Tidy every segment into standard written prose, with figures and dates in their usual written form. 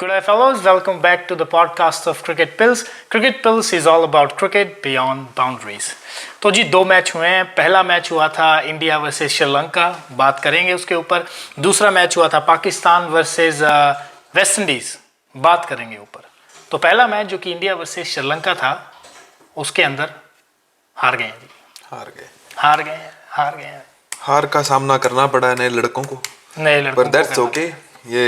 Good day, fellows. Welcome back to the podcast of Cricket Pills. Cricket Pills is all about cricket beyond boundaries. तो जी 2 match हुए हैं. पहला match हुआ था India versus Sri Lanka, बात करेंगे उसके ऊपर. दूसरा मैच हुआ था पाकिस्तान वर्सेस वेस्ट इंडीज, बात करेंगे ऊपर. तो पहला मैच जो कि इंडिया वर्सेस श्रीलंका था, उसके अंदर हार गए हैं जी. हार गए. हार का सामना करना पड़ा है नए लड़कों को. पर दैट्स ओके, ये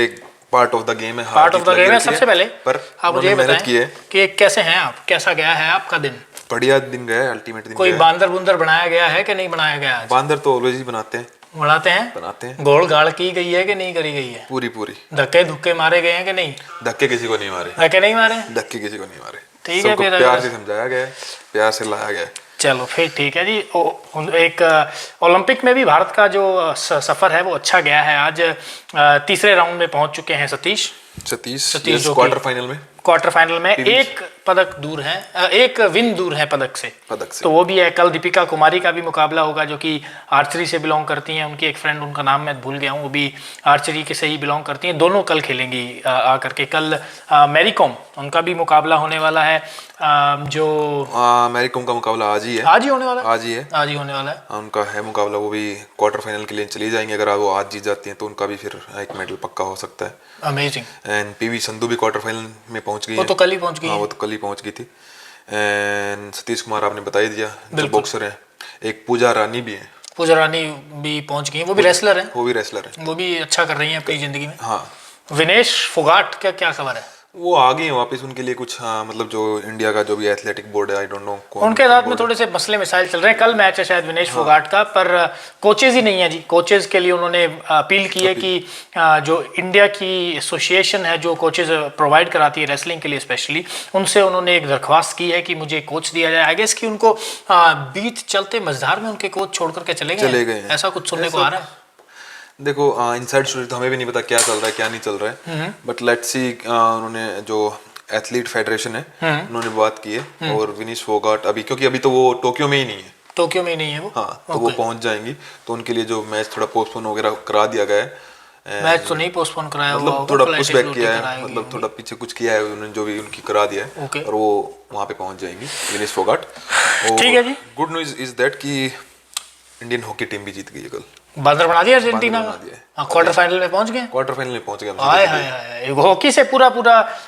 पार्ट ऑफ द गेम है. पार्ट ऑफ द गेम है. सबसे पहले पर आप मुझे बताएं कि कैसे हैं आप, कैसा गया है आपका दिन? बढ़िया दिन गया है, अल्टीमेट दिन. कोई बांदर बुंदर बनाया गया है कि नहीं बनाया गया? बांदर तो ऑलवेज ही बनाते हैं. गोल गाड़ की गई है कि नहीं करी गई है? पूरी. धक्के धुक्के मारे गए हैं कि नहीं? धक्के किसी को नहीं मारे. धक्के किसी को नहीं मारे. ठीक है, फिर प्यार से समझाया गया, प्यार से लाया गया. चलो फिर ठीक है जी. एक ओलंपिक में भी भारत का जो सफर है वो अच्छा गया है. आज तीसरे राउंड में पहुंच चुके हैं सतीश जो क्वार्टर फाइनल में एक पदक दूर है, एक विन दूर है पदक से. तो वो भी है. कल दीपिका कुमारी का भी मुकाबला होगा जो कि आर्चरी से बिलोंग करती हैं. उनकी एक फ्रेंड, उनका नाम मैं भूल गया हूँ, वो भी आर्चरी के से ही बिलोंग करती हैं. दोनों कल खेलेंगी आकर के. कल मैरी कॉम, उनका भी मुकाबला होने वाला है. जो मैरी कॉम का मुकाबला आज ही होने वाला है. उनका है मुकाबला, वो भी क्वार्टर फाइनल के लिए चली जाएंगे. अगर वो आज जीत जाती हैं तो उनका भी फिर एक मेडल पक्का हो सकता है. अमेजिंग. एंड पीवी संधू भी क्वार्टर फाइनल में पहुंच गई. वो तो कल ही पहुंच गई थी. एंड सतीश कुमार आपने बता ही दिया, जो बॉक्सर है. एक पूजा रानी भी पहुंच गई. वो भी रेसलर है. वो भी अच्छा कर रही है अपनी जिंदगी में. हाँ. विनेश फोगाट का क्या खबर है? वो आ गए वापस. उनके लिए कुछ मतलब जो इंडिया का जो भी एथलेटिक बोर्ड है, आई डोंट नो, उनके साथ में थोड़े से मसले मिसाइल चल रहे हैं. कल मैच है शायद विनेश फोगाट का, पर कोचेज ही नहीं है जी. कोचेज के लिए उन्होंने अपील की है कि जो इंडिया की एसोसिएशन है, जो कोचेज प्रोवाइड कराती है रेसलिंग के लिए स्पेशली, उनसे उन्होंने एक दरख्वास्त की है कि मुझे कोच दिया जाए. आई गेस कि उनको बीच चलते मझधार में उनके कोच छोड़ करके चले गए. ऐसा कुछ सुनने को आ रहा है. देखो, इनसाइड स्टोरी तो हमें भी नहीं पता क्या चल रहा है क्या नहीं चल रहा है. But let's see. उन्होंने जो एथलीट फेडरेशन है, उन्होंने बात की है. और विनेश फोगाट क्योंकि अभी तो वो टोक्यो में ही नहीं है. वो हाँ, तो वो पहुंच जाएंगी. तो उनके लिए जो मैच थोड़ा पोस्टपोन वगैरह करा दिया गया है. मैच तो नहीं पोस्टपोन कराया, मतलब थोड़ा पुश बैक किया है, मतलब थोड़ा पीछे कुछ किया है उन्होंने, जो भी उनकी करा दिया है. और वो वहाँ पे पहुंच जाएंगी विनेश फोगाट. ठीक है जी. गुड न्यूज इज दैट कि इंडियन हॉकी टीम भी जीत गई है कल. बांदर बना दिया अर्जेंटीना. क्वार्टर फाइनल में पहुंच गए. हाय हॉकी से पूरा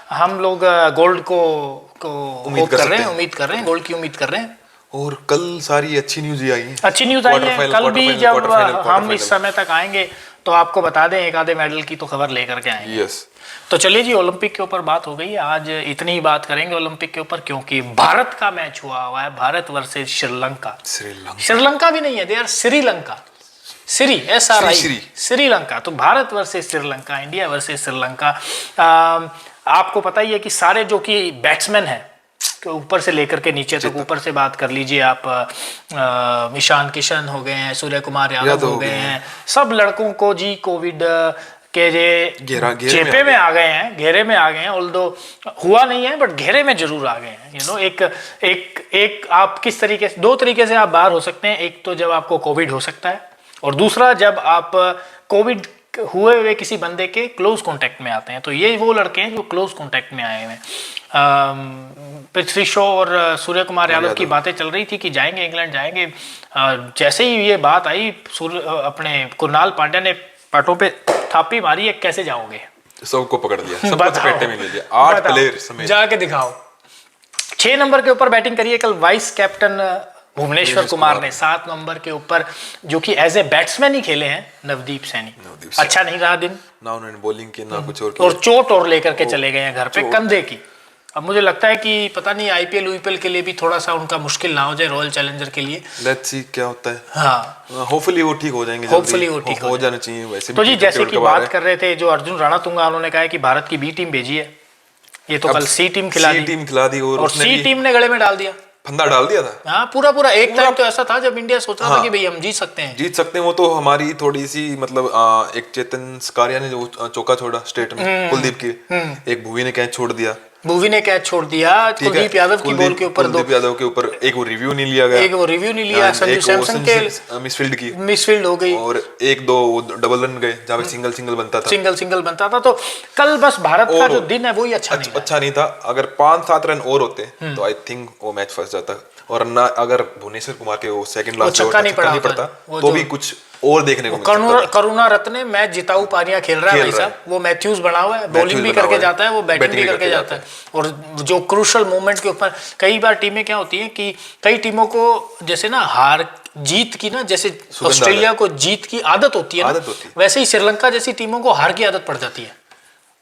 हम लोग गोल्ड को उम्मीद कर रहे हैं. गोल्ड की उम्मीद कर रहे हैं. और कल सारी अच्छी न्यूज आई है. कल भी जब हम इस समय तक आएंगे तो आपको बता दें, एक आधे मेडल की तो खबर लेकर के आएंगे. तो चलिए जी, ओलंपिक के ऊपर बात हो गई. आज इतनी ही बात करेंगे ओलंपिक के ऊपर, क्योंकि भारत का मैच हुआ है. भारत वर्सेस श्रीलंका भी नहीं है, दे आर श्रीलंका. श्रीलंका. तो Bharat versus Sri Lanka, India versus Sri Lanka. आपको पता ही है कि सारे जो कि बैट्समैन हैं, ऊपर से लेकर के नीचे तक, ऊपर से बात कर लीजिए आप, ईशान किशन हो गए हैं, सूर्य कुमार यादव हो गए हैं, सब लड़कों को जी कोविड के चेपे में आ गए हैं, घेरे में आ गए हैं. ऑल्दो हुआ नहीं है, बट घेरे में जरूर आ गए हैं. एक आप किस तरीके से, 2 तरीके से आप बाहर हो सकते हैं. एक तो जब आपको कोविड हो सकता है, और दूसरा जब आप कोविड हुए हुए किसी बंदे के क्लोज कांटेक्ट में आते हैं. तो ये वो लड़के हैं जो क्लोज कांटेक्ट में आए हुए हैं. पृथ्वी शॉ और सूर्य कुमार यादव की बातें चल रही थी कि जाएंगे, इंग्लैंड जाएंगे. जैसे ही ये बात आई, अपने कुणाल पांड्या ने पाटों पे थापी मारी है, कैसे जाओगे? सबको पकड़ दिया, सबको चपेटे में ले लिया. 8 प्लेयर समेत जाके दिखाओ. 6 नंबर के ऊपर बैटिंग करिए कल वाइस कैप्टन भुवनेश्वर कुमार ने. 7 नंबर के ऊपर जो कि एज ए बैट्समैन ही खेले हैं, नवदीप सैनी. अच्छा नहीं रहा दिन ना. उन्होंने बॉलिंग की ना कुछ और चोट और लेकर के चले गए हैं घर पे कंधे की. अब मुझे लगता है कि पता नहीं आईपीएल के लिए भी थोड़ा सा उनका मुश्किल ना हो जाए, रॉयल चैलेंजर के लिए. लेट्स सी क्या होता है. हाँ, होपफुली वो ठीक हो जाएंगे. होपफुली वो ठीक हो जाना चाहिए. वैसे तो जी, जैसे कि बात कर रहे थे, जो अर्जुन रणतुंगा, उन्होंने कहा है कि भारत की बी टीम भेजी है. ये तो कल सी टीम खिला दी और सी टीम ने गले में डाल दिया, फंदा डाल दिया था. हाँ, पूरा एक टाइम तो ऐसा था जब इंडिया सोच रहा था कि भाई हम जीत सकते हैं. वो तो हमारी थोड़ी सी मतलब एक चेतन सकारिया ने जो चौका छोड़ा स्टेट में, कुलदीप की, एक भुवी ने कैच छोड़ दिया. भुवी ने कैच छोड़ दिया, कुलदीप यादव की बॉल के ऊपर दो, कुलदीप यादव के ऊपर एक वो रिव्यू नहीं लिया गया, एक वो रिव्यू नहीं लिया, संजू सैमसन के मिसफील्ड हो गई, और एक दो डबल रन गए जहाँ पे सिंगल बनता था, सिंगल बनता था। तो कल बस भारत का जो दिन है वही अच्छा नहीं था। अगर 5-7 रन और होते तो आई थिंक वो मैच फंस जाता, और ना अगर भुवनेश्वर कुमार के वो सेकंड लास्ट छक्का नहीं पड़ता तो भी कुछ और देखने को मिलता। करुणा रत्ने मैच जिताऊ पारियां खेल रहा है भाई साहब, वो मैथ्यूज बना हुआ है, बॉलिंग भी करके जाता है, वो बैटिंग भी करके जाता है। और जो क्रूशल मोमेंट के ऊपर कई बार टीमें क्या होती हैं कि कई टीमों को जैसे ना हार जीत की ना, जैसे ऑस्ट्रेलिया को जीत की आदत होती है ना, वैसे ही श्रीलंका जैसी टीमों को हार की आदत पड़ जाती है,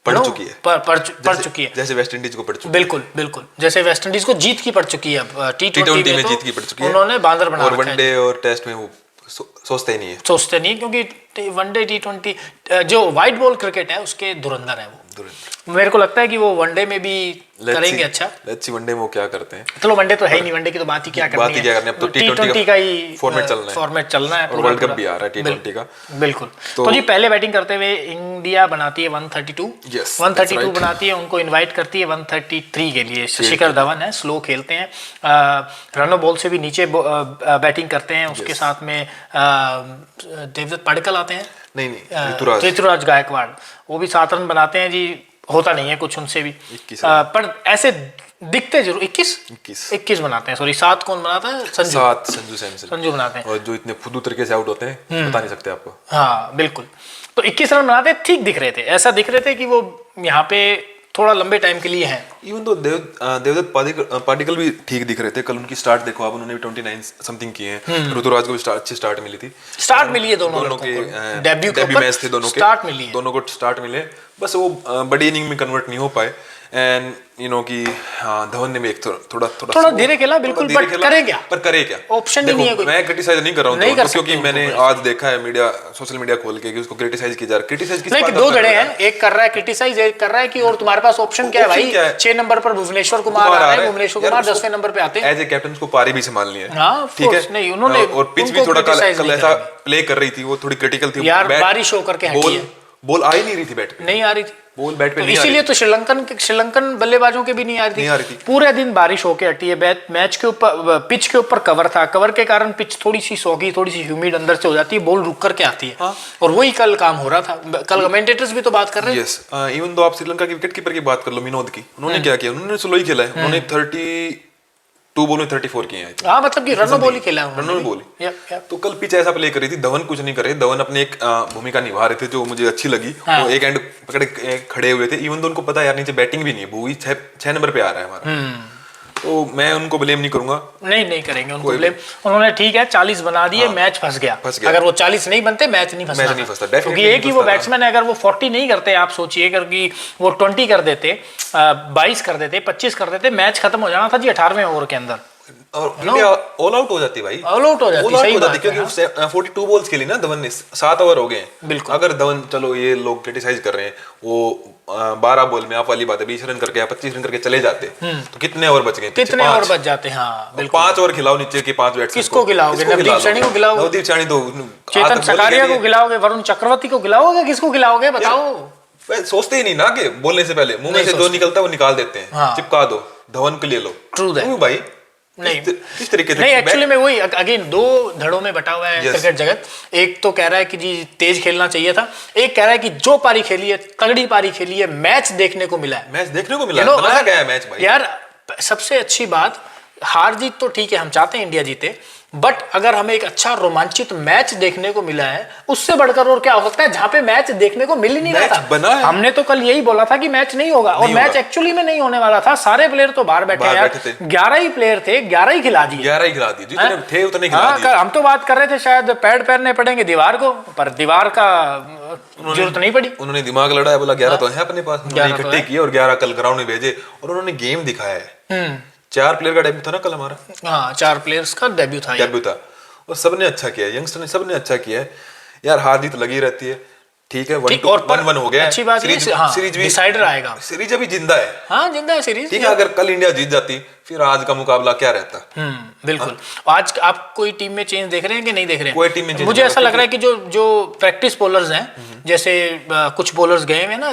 पड़ चुकी है, जैसे वेस्ट इंडीज को पड़ चुकी है। बिल्कुल जैसे वेस्ट इंडीज को जीत की पड़ चुकी है, T20 में जीत की पड़ चुकी है, उन्होंने बांदर बना और वनडे और टेस्ट में वो सोचते नहीं, क्योंकि वनडे T20 जो व्हाइट बॉल क्रिकेट है उसके धुरंधर है वो। मेरे को लगता है कि वो वनडे में भी करेंगे अच्छा। लेट्स सी वनडे में वो क्या करते हैं। चलो वनडे तो है ही नहीं, वनडे की तो बात ही क्या करनी है, अब तो T20 का ही फॉर्मेट चलना है, और वर्ल्ड कप भी आ रहा है T20 का। बिल्कुल। तो जी पहले बैटिंग करते हुए इंडिया बनाती है 132 बनाती है, उनको इनवाइट करती है 133 के लिए। शिखर धवन है, स्लो खेलते हैं, रन बॉल से भी नीचे बैटिंग करते हैं, उसके साथ में देवदत्त पडिक्कल आते हैं, नहीं ऋतुराज गायकवाड़, वो भी 7 रन बनाते हैं जी, होता नहीं है कुछ उनसे भी, पर ऐसे दिखते जरूर 21 बनाते हैं, सॉरी 7 कौन बनाता है, संजू सैमसन, संजू बनाते हैं, और जो इतने फुदू तरीके से आउट होते हैं बता नहीं सकते आपको। हाँ बिल्कुल, तो 21 रन बनाते, ठीक दिख रहे थे, ऐसा दिख रहे थे कि वो यहाँ पे थोड़ा लंबे टाइम के लिए हैं। इवन तो देवदत्त पाडिक्कल भी ठीक दिख रहे थे, कल उनकी स्टार्ट देखो आप, उन्होंने भी 29 समथिंग किए हैं, ऋतुराज को भी अच्छी स्टार्ट मिली है दोनों के डेब्यू मैच थे, दोनों को स्टार्ट मिले, बस वो बड़ी इनिंग में कन्वर्ट नहीं हो पाए। एंड यू नो कि धवन ने भी एक थोड़ा धीरे खेला, बिल्कुल, पर करे क्या, ऑप्शन ही नहीं है कोई। मैं क्रिटिसाइज नहीं कर रहा हूं क्योंकि मैंने आज देखा है मीडिया, सोशल मीडिया खोल के कि उसको क्रिटिसाइज किया जा रहा है। क्रिटिसाइज किस बात, दो जड़े हैं, एक कर रहा है क्रिटिसाइज, एक कर रहा है कि और तुम्हारे पास ऑप्शन क्या है भाई। 6 नंबर पर भुवनेश्वर कुमार आ रहे हैं, भुवनेश्वर कुमार 10वें नंबर पे आते हैं, एज ए कैप्टन को पारी भी संभालनी है, ठीक है, नहीं उन्होंने, और पिच भी थोड़ा कल ऐसा प्ले कर रही थी, वो थोड़ी क्रिटिकल थी यार, बारिश होकर के हटी है, बॉल आ ही नहीं रही थी, बैट पे नहीं आ रही थी, बॉल बैट पे नहीं आ रही, इसीलिए तो श्रीलंकन बल्लेबाजों के भी नहीं आ रही थी। पूरे दिन बारिश होके हटी है, मैच के ऊपर पिच के ऊपर कवर था, कवर के कारण पिच थोड़ी सी सॉगी, थोड़ी सी ह्यूमिड अंदर से हो जाती है, बॉल रुक करके आती है। हाँ? और वही कल काम हो रहा था, कल कमेंटेटर्स भी तो बात कर रहे हैं। यस, इवन दो आप श्रीलंका के विकेट कीपर की बात कर लो, विनोद की, उन्होंने क्या किया, उन्होंने स्लो ही खेला है, उन्होंने 32 बॉल में 34 किए हैं। हाँ, मतलब कि रन बॉल ही खेला है, रन बॉल। तो कल पिच ऐसा प्ले कर रही थी, धवन कुछ नहीं करे, धवन अपनी एक भूमिका निभा रहे थे जो मुझे अच्छी लगी। हाँ। वो एक एंड पकड़े खड़े हुए थे, इवन तो उनको पता है यार नीचे बैटिंग भी नहीं है, भूवी 6 नंबर पे आ रहा है हमारा, तो मैं उनको ब्लेम नहीं करूंगा, नहीं करेंगे उनको ब्लेम। उन्होंने ठीक है 40 बना दिए, मैच फंस गया। अगर वो 40 नहीं बनते मैच नहीं फंसता, क्योंकि एक ही वो बैट्समैन है, अगर वो 40 नहीं करते, आप सोचिए कि वो 20 कर देते, 22 कर देते, 25 कर देते, मैच खत्म हो जाना था जी 18वें ओवर के अंदर, और इंडिया ऑल आउट हो जाती भाई, ऑल आउट हो जाती, सही बात है, क्योंकि 42 बॉल्स खेली ना धवन ने, 7 ओवर हो गए। बिल्कुल, अगर धवन, चलो ये लोग क्रिटिसाइज कर रहे हैं, वो 12 बॉल में, आप वाली बात है, 20 रन करके या 25 रन करके चले जाते, तो कितने ओवर बच गए, कितने ओवर बच जाते हैं। हाँ बिल्कुल, 5 ओवर खिलाओ नीचे के 5 बैट्समैन, किसको खिलाओगे, नवदीप सैनी को खिलाओगे, नवदीप सैनी तो, चेतन सकारिया को खिलाओगे, वरुण चक्रवर्ती को खिलाओगे, किसको खिलाओगे बताओ। सोचते ही नहीं ना कि बोलने से पहले मुंह में से जो निकलता है वो निकाल देते हैं, चिपका दो, धवन को ले लो, ट्रू दैट भाई, नहीं किस तरीके से, नहीं, एक्चुअली में वही अगेन 2 धड़ों में बटा हुआ है क्रिकेट जगत। एक तो कह रहा है कि जी तेज खेलना चाहिए था, एक कह रहा है कि जो पारी खेली है, तगड़ी पारी खेली है, मैच देखने को मिला है, बनाया गया है मैच भाई। यार सबसे अच्छी बात, हार जीत तो ठीक है, हम चाहते हैं इंडिया जीते, बट अगर हमें एक अच्छा रोमांचित मैच देखने को मिला है, उससे बढ़कर और क्या हो सकता है, जहां पे मैच देखने को मिल ही नहीं रहा था। हमने तो कल यही बोला था कि मैच नहीं होगा, और मैच एक्चुअली में नहीं होने वाला था। सारे प्लेयर तो बाहर बैठे यार, 11 ही प्लेयर थे, 11 ही खिला दिए, 11 ही खिला दिए, जितने थे उतने खिला दिए। हम तो बात कर रहे थे शायद पैड पैरने पड़ेंगे दीवार को, पर दीवार का जरूरत नहीं पड़ी, उन्होंने दिमाग लड़ाया, बोला 11 तो है अपने पास, इकट्ठे किए और 11 कल ग्राउंड में भेजे, और उन्होंने गेम दिखाया है। 4 प्लेयर का डेब्यू था ना कल हमारा, हाँ 4 प्लेयर्स का डेब्यू था, और सबने अच्छा किया, यंगस्टर ने सबने अच्छा किया है यार। हार जीत लगी रहती है, ठीक है, 1-1 हो गया, अच्छी बात है, सीरीज भी डिसाइडर आएगा, सीरीज अभी जिंदा है, हाँ जिंदा है सीरीज, ठीक है। अगर कल इंडिया जीत जाती, फिर आज का मुकाबला क्या रहता। बिल्कुल। आज आप कोई टीम में चेंज देख रहे हैं कि नहीं देख रहे हैं? कोई टीम में मुझे ऐसा लग रहा है कि जो प्रैक्टिस बॉलर्स हैं जैसे कुछ बॉलर्स गए हुए हैं ना,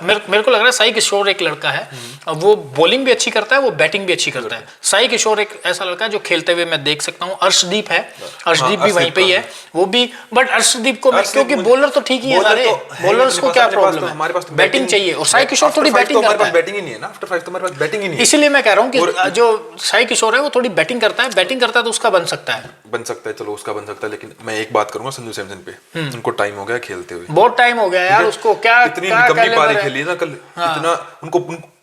मेरे को लग रहा है साई किशोर एक लड़का है, वो बॉलिंग भी अच्छी करता है, वो बैटिंग भी अच्छी करता है। साई किशोर एक ऐसा लड़का है जो खेलते हुए मैं देख सकता हूँ। अर्शदीप है, अर्शदीप भी वहीं पे ही है वो भी, बट अर्शदीप को क्योंकि बॉलर तो ठीक ही है सारे, बॉलर्स को क्या प्रॉब्लम है, हमारे पास बैटिंग चाहिए, और साई किशोर थोड़ी बैटिंग करता है, बैटिंग ही नहीं है ना, आफ्टर 5 तो हमारे पास बैटिंग ही नहीं है। इसीलिए मैं कह रहा हूँ कि जो साई किशोर है वो थोड़ी बैटिंग करता है, बैटिंग करता है तो उसका बन सकता है, चलो उसका बन सकता है, लेकिन मैं एक बात करूंगा संजू सैमसन पे, उनको टाइम हो गया खेलते हुए, बहुत टाइम हो गया यार उसको, क्या इतनी निकम्मी पारी खेली ना कल, इतना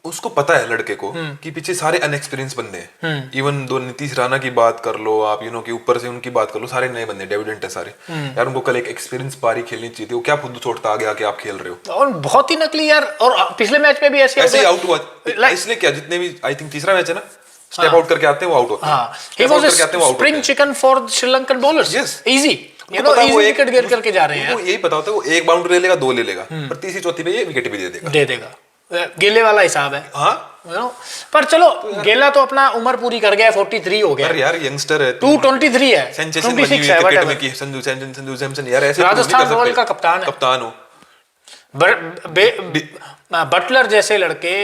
उसको पता है लड़के को कि पीछे सारे अनएक्सपीरियंस बंदे हैं। इवन दो नीतीश राणा की बात कर लो आप, कि ऊपर से उनकी बात कर लो, सारे नए बंदे डेविडेंट है सारे यार, उनको कल एक एक्सपीरियंस पारी खेलनी चाहिए थी। वो क्या खुद छोड़ता आगे आके आप खेल रहे हो, और बहुत ही नकली यार, और पिछले मैच में भी ऐसे ही आउट हुआ, इसलिए क्या जितने भी आई थिंक तीसरा मैच है ना, स्टेप आउट करके आते हैं वो आउट होते हैं, he was a spring chicken for Sri Lankan bowlers, easy, easy wicket गिर करके जा रहे हैं, यही पता होता है वो एक बाउंड्री ले लेगा, 2 ले लेगा, पर तीसरी चौथी पे ये विकेट भी दे देगा, गेले वाला हिसाब है। हाँ, पर चलो गेला तो अपना उम्र पूरी कर गया, 43 हो गया यार, यंगस्टर है, 223 है, 26 है, क्रिकेट में की संजू सैमसन यार, ऐसे राजस्थान रॉयल का कप्तान हो, बटलर जैसे लड़के,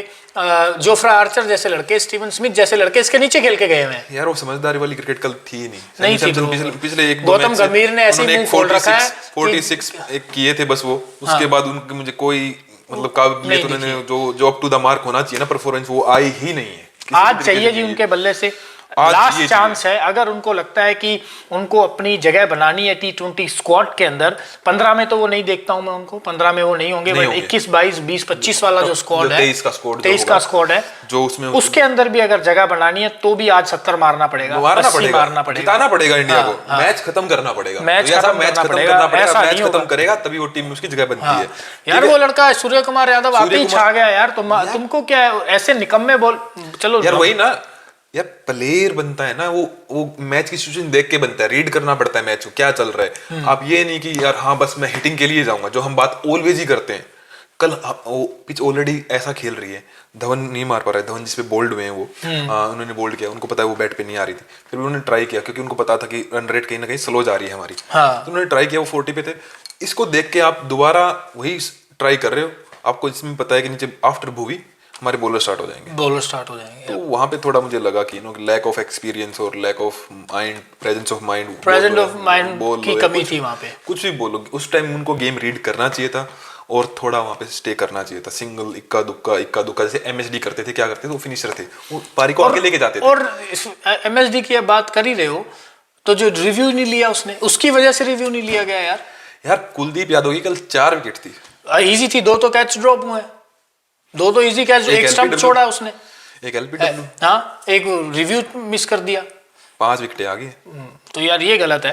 जोफ्रा आर्चर जैसे लड़के, स्टीवन स्मिथ जैसे लड़के इसके नीचे खेल के गए हुए हैं यार। वो समझदारी वाली क्रिकेट कल थी नहीं थी, पिछले एक गौतम गंभीर ने ऐसे ही मुंह खोल रखा है, 46 एक किए थे बस वो, उसके बाद उनके मुझे कोई मतलब काबिलियत उन्होंने जो अप टू द मार्क होना चाहिए ना परफॉर्मेंस, वो आई ही नहीं है। आज चाहिए जी उनके बल्ले से, लास्ट चांस है, अगर उनको लगता है कि उनको अपनी जगह बनानी है T20 स्क्वाड के अंदर, 15 में तो वो नहीं देखता हूं मैं उनको, 15 में वो नहीं होंगे, बट 21, 22, 20, 25 वाला जो स्क्वाड है, 23 का स्क्वाड है, जो उसमें उसके अंदर भी अगर जगह बनानी है तो भी आज 70 मारना पड़ेगा, 80 मारना पड़ेगा, जिताना पड़ेगा इंडिया को, मैच खत्म करना पड़ेगा, मैच खत्म करेगा तभी वो टीम में उसकी जगह बनती है यार। वो लड़का सूर्य कुमार यादव आके छा गया यार, तुमको क्या ऐसे निकम्मे बोल, चलो यार वही ना यार, प्लेयर बनता है ना वो मैच की सिचुएशन देख के बनता है, रीड करना पड़ता है मैच को क्या चल रहा है। आप ये नहीं कि यार हाँ बस मैं हिटिंग के लिए जाऊंगा, जो हम बात ऑलवेज ही करते हैं। कल वो पिच ऑलरेडी ऐसा खेल रही है, धवन नहीं मार पा रहा है, धवन जिसपे बोल्ड हुए हैं वो उन्होंने बोल्ड किया, उनको पता है वो बैट पे नहीं आ रही थी, फिर उन्होंने ट्राई किया क्योंकि उनको पता था कि रन रेट कहीं ना कहीं स्लो जा रही है हमारी, तो उन्होंने ट्राई किया, वो 40 पे थे। इसको देख के आप दोबारा वही ट्राई कर रहे हो, आपको इसमें पता है कि नीचे आफ्टर भूवी हमारे बॉलर स्टार्ट हो जाएंगे, तो वहां पे थोड़ा मुझे लगा कि लैक ऑफ एक्सपीरियंस और lack of mind, presence of mind की कमी थी वहां पे। कुछ भी बोलो, उस टाइम उनको गेम रीड करना चाहिए था और थोड़ा वहां पे स्टे करना चाहिए था। सिंगल इक्का दुक्का जैसे एमएसडी करते थे, क्या करते थे वो फिनिशर थे, वो पारी को आगे लेके जाते थे। और एमएसडी की बात कर ही रहे हो तो जो रिव्यू नहीं लिया उसने, उसकी वजह से रिव्यू नहीं लिया गया यार। कुलदीप यादव की कल 4 विकेट थी, इजी थी, 2 तो कैच ड्रॉप हुए, 2 इजी कैच, एक स्टंप छोड़ा उसने, एक एलबीडब्ल्यू, हाँ एक रिव्यू मिस कर दिया, 5 विकेट आ गई। तो यार ये गलत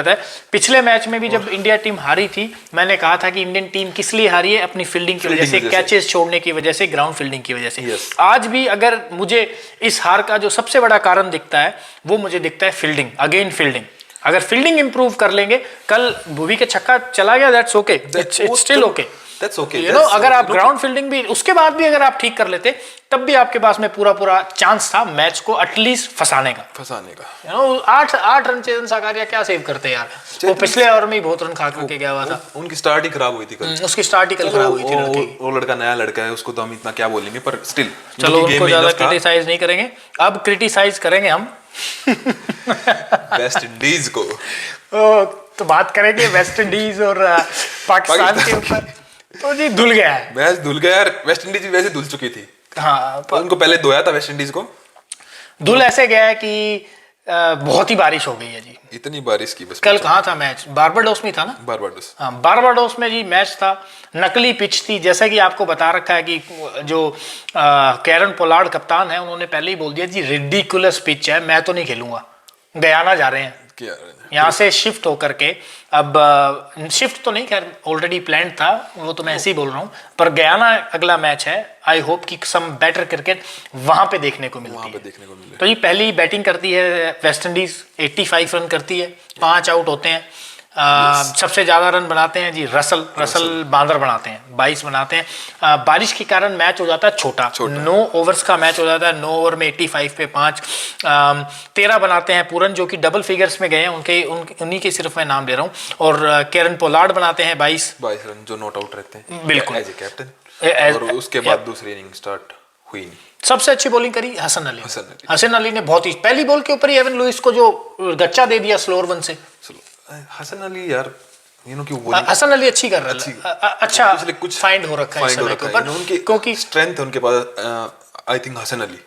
है। पिछले मैच में भी जब इंडिया टीम हारी थी, मैंने कहा था कि इंडियन टीम किस लिए हारी है, अपनी फील्डिंग की वजह से, कैचेस छोड़ने की वजह से, ग्राउंड फील्डिंग की वजह से। आज भी अगर मुझे इस हार का जो सबसे बड़ा कारण दिखता है, वो मुझे दिखता है फील्डिंग, अगेन फील्डिंग। अगर फील्डिंग इंप्रूव कर लेंगे, कल भुवी के छक्का चला गया, that's okay, it's still okay, that's okay, अगर आप ग्राउंड फील्डिंग भी उसके बाद भी अगर आप ठीक कर लेते, तब भी आपके पास में पूरा चांस था मैच को एटलीस्ट फंसाने का। 8 रन चेतन साकारिया क्या सेव करते यार, वो पिछले ओवर में ही बहुत रन खा करके गया हुआ था, उनकी स्टार्ट ही खराब हुई थी कल, उसकी स्टार्ट ही कल खराब हुई थी। वो लड़का नया लड़का है, उसको तो हम इतना क्या बोलेंगे, पर स्टिल चलो उनको ज्यादा क्रिटिसाइज नहीं करेंगे, अब क्रिटिसाइज करेंगे हम वेस्ट इंडीज को। तो बात करेंगे वेस्ट इंडीज और पाकिस्तान के ऊपर। तो जी धुल गया है मैच, धुल गया यार। वेस्ट इंडीज वैसे धुल चुकी थी, हाँ, उनको पहले धोया था वेस्ट इंडीज को। धुल ऐसे गया है कि बहुत ही बारिश हो गई है जी, इतनी बारिश की बस। कल कहाँ था मैच, बारबाडोस में था ना, बारबाडोस, हाँ बारबाडोस में जी मैच था, नकली पिच थी, जैसा कि आपको बता रखा है कि जो कैरन पोलार्ड कप्तान है, उन्होंने पहले ही बोल दिया जी रिडिकुलस पिच है, मैं तो नहीं खेलूंगा। गयाना जा रहे हैं यहाँ से शिफ्ट होकर के, अब शिफ्ट तो नहीं, खैर ऑलरेडी प्लान था, वो तो मैं ऐसे ही बोल रहा हूँ, पर गयाना अगला मैच है, आई होप कि सम बेटर क्रिकेट वहां पे देखने को मिलती है। तो ये पहली बैटिंग करती है वेस्ट इंडीज, 85 रन करती है, 5 आउट होते हैं, सबसे ज्यादा रन बनाते हैं जी रसल बांदर बनाते हैं, 22 बनाते हैं। बारिश के कारण मैच हो जाता है छोटा। 9 ओवर्स का मैच हो जाता है, 9 ओवर में 85 पे 5। 13 बनाते हैं पूरन, जो कि डबल फिगर्स में गए हैं, उन्हीं के सिर्फ मैं नाम ले रहा हूँ। और केरन पोलार्ड बनाते हैं 22 रन, जो नॉट आउट रहते हैं बिल्कुल एज ए कैप्टन। और उसके बाद दूसरी इनिंग स्टार्ट हुई नहीं। सबसे अच्छी बॉलिंग करी हसन अली ने बहुत ही, पहली बॉल के ऊपर ही एवन लुइस को जो गच्चा दे दिया स्लोअर वन से। हसन अली यार, कि हसन अली अच्छी कर रहा है, अच्छा कुछ फाइंड हो रखा है इस समय के ऊपर, क्योंकि स्ट्रेंथ है उनके पास। आई थिंक हसन अली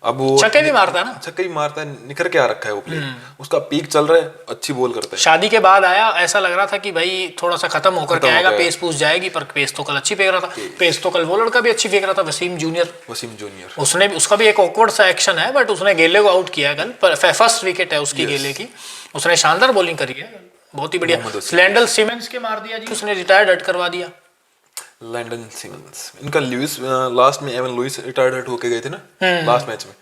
अब वो छक्के भी मारता है ना, छक्के भी मारता है, निखर के आ रखा है वो प्लेयर, उसका पीक चल रहा है, अच्छी बॉल करता है। शादी के बाद आया, ऐसा लग रहा था कि भाई थोड़ा सा खत्म होकर के आएगा, पेस पूछ जाएगी, पर पेस तो कल अच्छी फेंक रहा था। पेस तो कल वो लड़का भी अच्छी फेंक रहा था, वसीम जूनियर। उसका भी एक ऑकवर्ड सा एक्शन है, बट उसने गेले को आउट किया कल, फर्स्ट विकेट है उसकी गेले की। उसने शानदार बॉलिंग करी है, बहुत ही बढ़िया। लैंडल सिमंस के मार दिया जी, उसने रिटायर्ड हट करवा दिया। लैंडन सिमंस, इनका लुइस लास्ट में एवन लुइस रिटायर्ड हट होके गए थे ना लास्ट मैच में,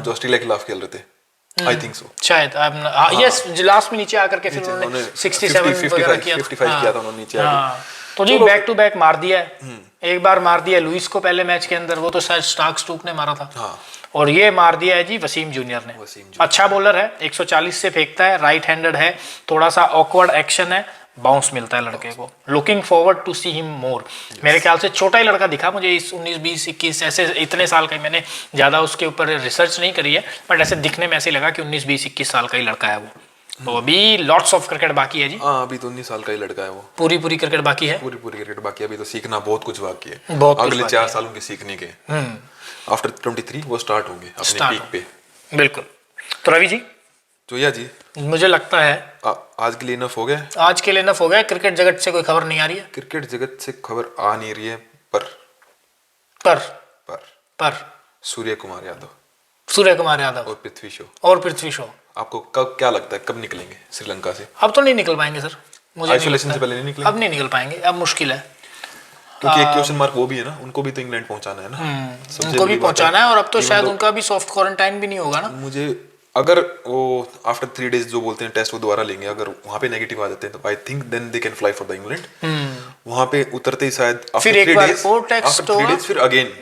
जो ऑस्ट्रेलिया के खिलाफ खेल रहे थे। आई थिंक सो, शायद यस, लास्ट में नीचे आकर के फिर उन्होंने 67 वगैरह किया, 55 किया था उन्होंने नीचे आके। तो जी बैक टू बैक मार दिया है। एक बार मार दिया लुइस को पहले मैच के अंदर, वो तो शायद स्टोक ने मारा था। और ये मार दिया है जी वसीम जूनियर ने। अच्छा बॉलर है, 140 से फेंकता है, राइट हैंडेड है, थोड़ा सा ऑकवर्ड एक्शन है, बाउंस मिलता है लड़के को। Looking forward to see him more. मेरे ख्याल से छोटा ही लड़का दिखा मुझे, इस 19, 20, 21 ऐसे इतने साल का, मैंने ज़्यादा उसके ऊपर रिसर्च नहीं करी है, बट ऐसे दिखने में ऐसे लगा कि 19, 20, 21 साल का ही लड़का है वो। तो अभी लॉट्स ऑफ क्रिकेट बाकी है जी। अभी तो 19 साल का ही लड़का है वो। पूरी क्रिकेट बाकी है, पूरी क्रिकेट बाकी है, अभी तो सीखना बहुत कुछ बाकी है, बहुत अगले 4 साल उनके सीखने के। आफ्टर 23 वो स्टार्ट होंगे अपने पीक पे। बिल्कुल। तो रवि जी, जोया जी, मुझे लगता है आज के लिए इनफ हो गया। आज के लिए इनफ हो गया। क्रिकेट जगत से कोई खबर नहीं आ रही है, क्रिकेट जगत से खबर आ नहीं रही है, पर सूर्य कुमार यादव और पृथ्वी शॉ आपको कब, क्या लगता है कब निकलेंगे श्रीलंका से? अब तो नहीं निकल पाएंगे सर, मुझे आइसोलेशन से पहले नहीं निकलेंगे। अब नहीं निकल पाएंगे, अब मुश्किल है, क्योंकि एक क्वेश्चन मार्क वो भी है ना, उनको भी तो इंग्लैंड पहुंचाना है ना, उनको भी पहुंचाना है। और अब तो शायद उनका भी सॉफ्ट क्वारंटाइन भी नहीं होगा ना। मुझे अगर वो आफ्टर 3 डेज जो बोलते हैं टेस्ट, वो दोबारा लेंगे, अगर वहां पे नेगेटिव आ जाते हैं तो I think then they can fly for the England. वहां पे उतरते ही शायद फिर एक बार और टेस्ट आफ्टर 3 डेज फिर अगेन,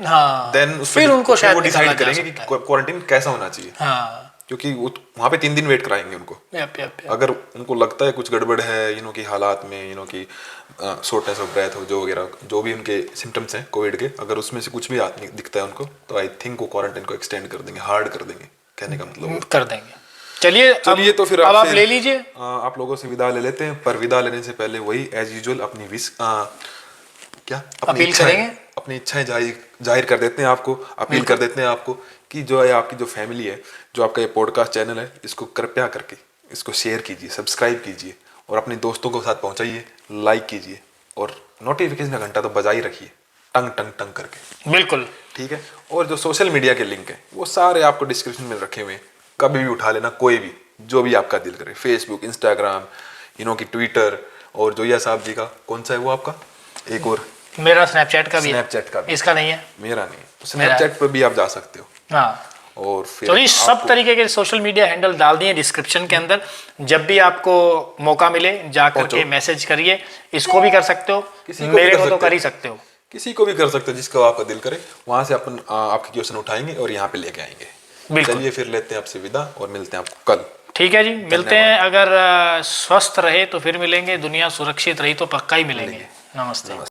देन फिर उनको शायद वो डिसाइड करेंगे कि क्वारंटाइन कैसा होना चाहिए। क्योंकि वहां पे 3 दिन वेट कराएंगे उनको। अगर उनको लगता है कुछ गड़बड़ है की हालात में, की शॉर्टनेस ऑफ ब्रेथ हो, जो वगैरह जो भी उनके सिम्टम्स हैं कोविड के, अगर उसमें से कुछ भी दिखता है उनको, तो आई थिंक वो क्वारंटाइन को एक्सटेंड कर देंगे, हार्ड कर देंगे, कहने का मतलब कर देंगे। चलिए तो फिर आप ले लीजिए, आप लोगों से विदा ले लेते हैं। पर विदा लेने से पहले वही एज यूजुअल अपनी अपनी इच्छाएं जाहिर कर देते हैं, आपको अपील कर देते हैं आपको कि जो है आपकी जो फैमिली है, जो आपका ये पॉडकास्ट चैनल है, इसको कृपया करके इसको शेयर कीजिए, सब्सक्राइब कीजिए और अपने दोस्तों के साथ पहुंचाइए, लाइक कीजिए और नोटिफिकेशन का घंटा तो बजा ही रखिए, टंग टंग टंग करके। बिल्कुल ठीक है। और जो सोशल मीडिया के लिंक है वो सारे आपको डिस्क्रिप्शन में रखे हुए हैं, कभी भी उठा लेना, कोई भी जो भी आपका दिल करे, फेसबुक, इंस्टाग्राम, की ट्विटर, और जोया साहब जी का कौन सा है वो आपका, एक और मेरा स्नैपचैट का भी है, इसका नहीं है, मेरा नहीं है, स्नैपचैट पर भी आप जा सकते हो। हाँ, और फिर तो इस सब तरीके के सोशल मीडिया हैंडल डाल दिए डिस्क्रिप्शन के अंदर, जब भी आपको मौका मिले जाकर के मैसेज करिए। इसको भी कर सकते हो, मेरे को तो कर ही सकते हो, किसी को भी कर सकते हो, जिसका आपका दिल करे, वहां से अपन आपके क्वेश्चन उठाएंगे और यहाँ पे लेके आएंगे। चलिए फिर लेते हैं आपसे विदा और मिलते हैं आपको कल। ठीक है जी, मिलते हैं। अगर स्वस्थ रहे तो फिर मिलेंगे, दुनिया सुरक्षित रही तो पक्का ही मिलेंगे। नमस्ते।